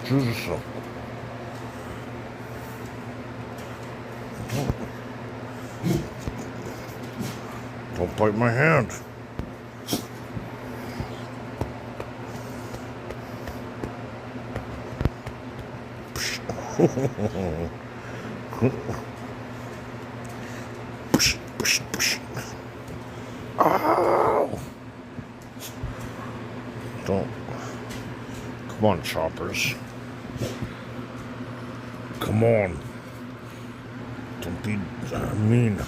Jesus. Don't bite my hand. Ow! Don't. Come on, choppers. Come on. Don't be mean.